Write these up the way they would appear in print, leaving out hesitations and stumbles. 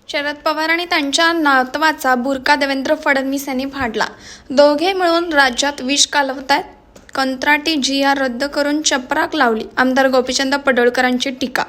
शरद पवार आणि त्यांच्या नातवाचा बुरका देवेंद्र फडणवीस यांनी फाडला। दोघे मिळून राज्यात विष कालवतायत। कंत्राटी GR रद्द करून चपराक लावली। आमदार गोपीचंद पडळकरांची टीका।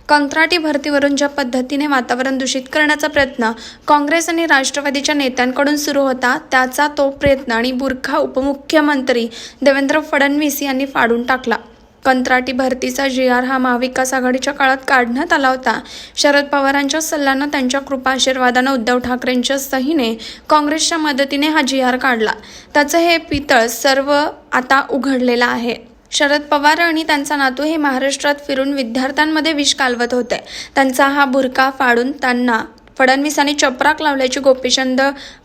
कंत्राटी भरतीवरून ज्या पद्धतीने वातावरण दूषित करण्याचा प्रयत्न काँग्रेस आणि राष्ट्रवादीच्या नेत्यांकडून सुरू होता, त्याचा तो प्रयत्न आणि बुरखा उपमुख्यमंत्री देवेंद्र फडणवीस यांनी फाडून टाकला। कंत्राटी भरतीचा GR हा महाविकास आघाडीच्या काळात काढण्यात आला होता। शरद पवारांच्या सल्ल्यानं, त्यांच्या कृपा आशीर्वादानं, उद्धव ठाकरेंच्या सहीने, काँग्रेसच्या मदतीने हा GR काढला। त्याचं हे पितळ सर्व आता उघडलेलं आहे। शरद पवार आणि त्यांचा नातू हे महाराष्ट्रात फिरून विद्यार्थ्यांमध्ये विष कालवत होते। त्यांचा हा बुरका फाडून त्यांना फडणवीसांनी चपराक लावल्याची गोपीचंद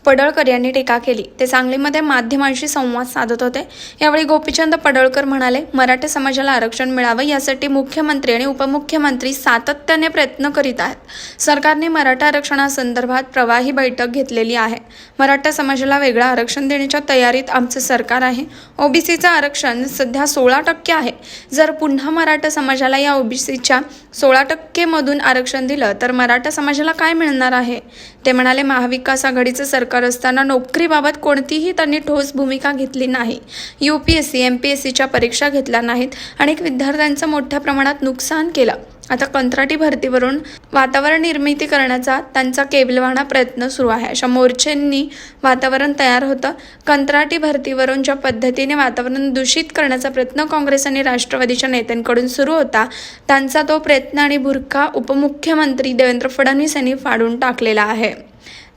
पडळकर यांनी टीका केली। ते सांगलीमध्ये माध्यमांशी संवाद साधत होते। यावेळी गोपीचंद पडळकर म्हणाले, मराठा समाजाला आरक्षण मिळावं यासाठी मुख्यमंत्री आणि उपमुख्यमंत्री सातत्याने प्रयत्न करीत आहेत। सरकारने मराठा आरक्षणासंदर्भात प्रवाही बैठक घेतलेली आहे। मराठा समाजाला वेगळं आरक्षण देण्याच्या तयारीत आमचं सरकार आहे। OBCचं आरक्षण सध्या 16% आहे। जर पुन्हा मराठा समाजाला या OBCच्या 16% मधून आरक्षण दिलं तर मराठा समाजाला काय मिळणार आहे? ते म्हणाले, महाविकास आघाडीचं सरकार असताना नोकरीबाबत कोणतीही त्यांनी ठोस भूमिका घेतली नाही। UPSC MPSCच्या परीक्षा घेतल्या नाहीत। अनेक विद्यार्थ्यांचं मोठ्या प्रमाणात नुकसान केलं। आता कंत्राटी भरतीवरून वातावरण निर्मिती करण्याचा त्यांचा केविलवाणा प्रयत्न सुरू आहे। अशा मोर्चांनी वातावरण तयार होतं। कंत्राटी भरतीवरून ज्या पद्धतीने वातावरण दूषित करण्याचा प्रयत्न काँग्रेस आणि राष्ट्रवादीच्या नेत्यांकडून सुरू होता, त्यांचा तो प्रयत्न आणि बुरखा उपमुख्यमंत्री देवेंद्र फडणवीस यांनी फाडून टाकलेला आहे।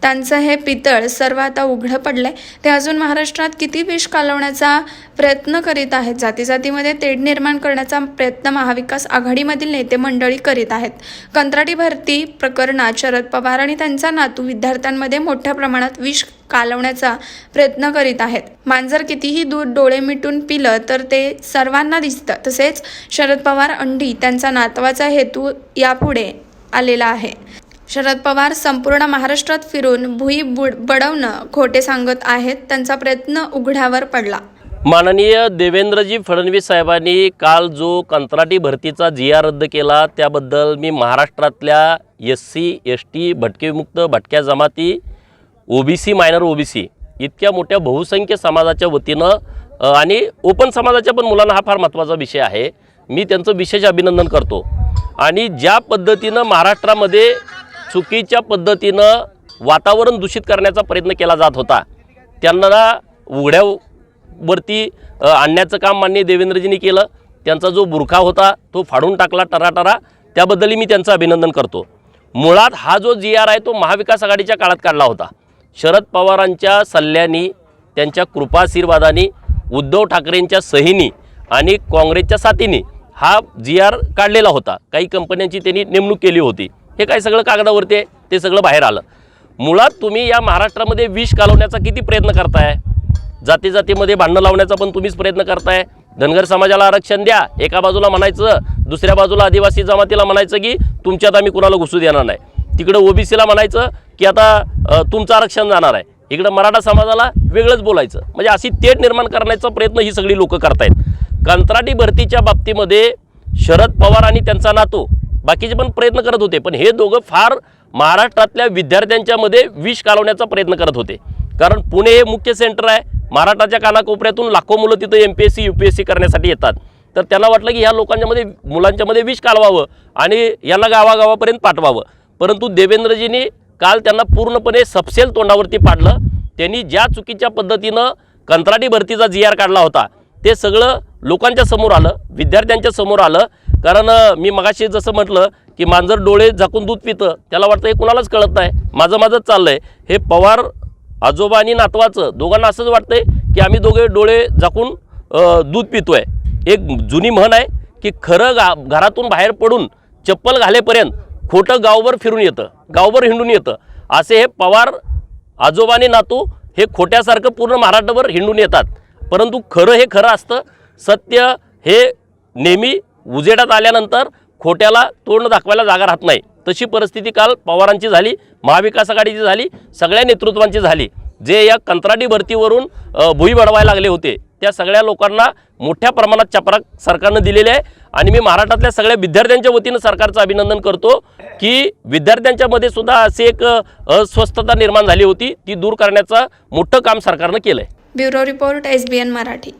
त्यांचं हे पितळ सर्व आता उघडं पडलंय। ते अजून महाराष्ट्रात किती विष कालवण्याचा प्रयत्न करीत आहेत। जातीजातीमध्ये तेढ निर्माण करण्याचा प्रयत्न महाविकास आघाडीमधील नेते मंडळी करीत आहेत। कंत्राटी भरती प्रकरणात शरद पवार आणि त्यांचा नातू विद्यार्थ्यांमध्ये मोठ्या प्रमाणात विष कालवण्याचा प्रयत्न करीत आहेत। मांजर कितीही दूध डोळे मिटून पिलं तर ते सर्वांना दिसतं। तसेच शरद पवार अंडी त्यांचा नातवाचा हेतू यापुढे आलेला आहे। शरद पवार संपूर्ण महाराष्ट्रात फिरून भुई बडवणं खोटे सांगत आहेत। त्यांचा प्रयत्न उघड्यावर पडला। माननीय देवेंद्रजी फडणवीस साहेबांनी काल जो कंत्राटी भरतीचा GR रद्द केला, त्याबद्दल मी महाराष्ट्रातल्या SC ST भटकेविमुक्त भटक्या जमाती OBC मायनर OBC इतक्या मोठ्या बहुसंख्य समाजाच्या वतीनं आणि ओपन समाजाच्या पण मुलांना हा फार महत्त्वाचा विषय आहे, मी त्यांचं विशेष अभिनंदन करतो। आणि ज्या पद्धतीनं महाराष्ट्रामध्ये चुकीच्या पद्धतीनं वातावरण दूषित करण्याचा प्रयत्न केला जात होता, त्यांना उघड्यावरती आणण्याचं काम माननीय देवेंद्रजींनी केलं। त्यांचा जो बुरखा होता तो फाडून टाकला टराटरा, त्याबद्दलही मी त्यांचं अभिनंदन करतो। मुळात हा जो GR आहे तो महाविकास आघाडीच्या काळात काढला होता। शरद पवारांच्या सल्ल्याने, त्यांच्या कृपाशीर्वादाने, उद्धव ठाकरेंच्या सहीने आणि काँग्रेसच्या साथीने हा GR काढलेला होता। काही कंपन्यांची त्यांनी नेमणूक केली होती। हे काय सगळं कागदावरती आहे, ते सगळं बाहेर आलं। मुळात तुम्ही या महाराष्ट्रामध्ये विष कालवण्याचा किती प्रयत्न करताय? जातीजातीमध्ये भांडणं लावण्याचा पण तुम्हीच प्रयत्न करताय। धनगर समाजाला आरक्षण द्या एका बाजूला म्हणायचं, दुसऱ्या बाजूला आदिवासी जमातीला म्हणायचं की तुमच्यात आम्ही कुणाला घुसू देणार नाही। तिकडं OBCला म्हणायचं की आता तुमचं आरक्षण जाणार आहे। इकडं मराठा समाजाला वेगळंच बोलायचं। म्हणजे अशी तेढ निर्माण करण्याचा प्रयत्न ही सगळी लोकं करतायत। कंत्राटी भरतीच्या बाबतीमध्ये शरद पवार आणि त्यांचा नातू बाकीचे पण प्रयत्न करत होते, पण हे दोघं फार महाराष्ट्रातल्या विद्यार्थ्यांच्या मध्ये विष कालवण्याचा प्रयत्न करत होते। कारण पुणे हे मुख्य सेंटर आहे। महाराष्ट्राच्या कानाकोपऱ्यातून लाखो मुलं तिथं MPSC UPSC करण्यासाठी येतात। तर त्यांना वाटलं की ह्या लोकांच्यामध्ये मुलांच्यामध्ये विष कालवावं आणि यांना गावागावापर्यंत पाठवावं। परंतु देवेंद्रजींनी काल त्यांना पूर्णपणे सपशेल तोंडावरती पाडलं। त्यांनी ज्या चुकीच्या पद्धतीनं कंत्राटी भरतीचा GR काढला होता ते सगळं लोकांच्या समोर आलं, विद्यार्थ्यांच्या समोर आलं। कारण मी मगाशी जसं म्हटलं की मांजर डोळे झाकून दूध पितं, त्याला वाटतं हे कुणालाच कळत नाही, माझंच चाललं आहे। हे पवार आजोबा आणि नातवाचं दोघांना असंच वाटतंय की आम्ही दोघे डोळे झाकून दूध पितोय। एक जुनी म्हण आहे की खरं घरातून बाहेर पडून चप्पल घालेपर्यंत खोटं गावभर फिरून येतं, गावभर हिंडून येतं। असे हे पवार आजोबा आणि नातू हे खोट्यासारखं पूर्ण महाराष्ट्रभर हिंडून येतात, परंतु खरं हे खरं असतं। सत्य हे नेहमी उजेडात आल्यानंतर खोट्याला तोंड दाखवायला जागा राहत नाही। तशी परिस्थिती काल पवारांची झाली, महाविकास आघाडीची झाली, सगळ्या नेतृत्वांची झाली। जे या कंत्राटी भरतीवरून भुई बडवायला लागले होते त्या सगळ्या लोकांना मोठ्या प्रमाणात चपराक सरकारनं दिलेली आहे आणि मी महाराष्ट्रातल्या सगळ्या विद्यार्थ्यांच्या वतीनं सरकारचं अभिनंदन करतो की विद्यार्थ्यांच्यामध्ये सुद्धा अशी एक अस्वस्थता निर्माण झाली होती, ती दूर करण्याचं मोठं काम सरकारनं केलं आहे. Bureau report SBN Marathi.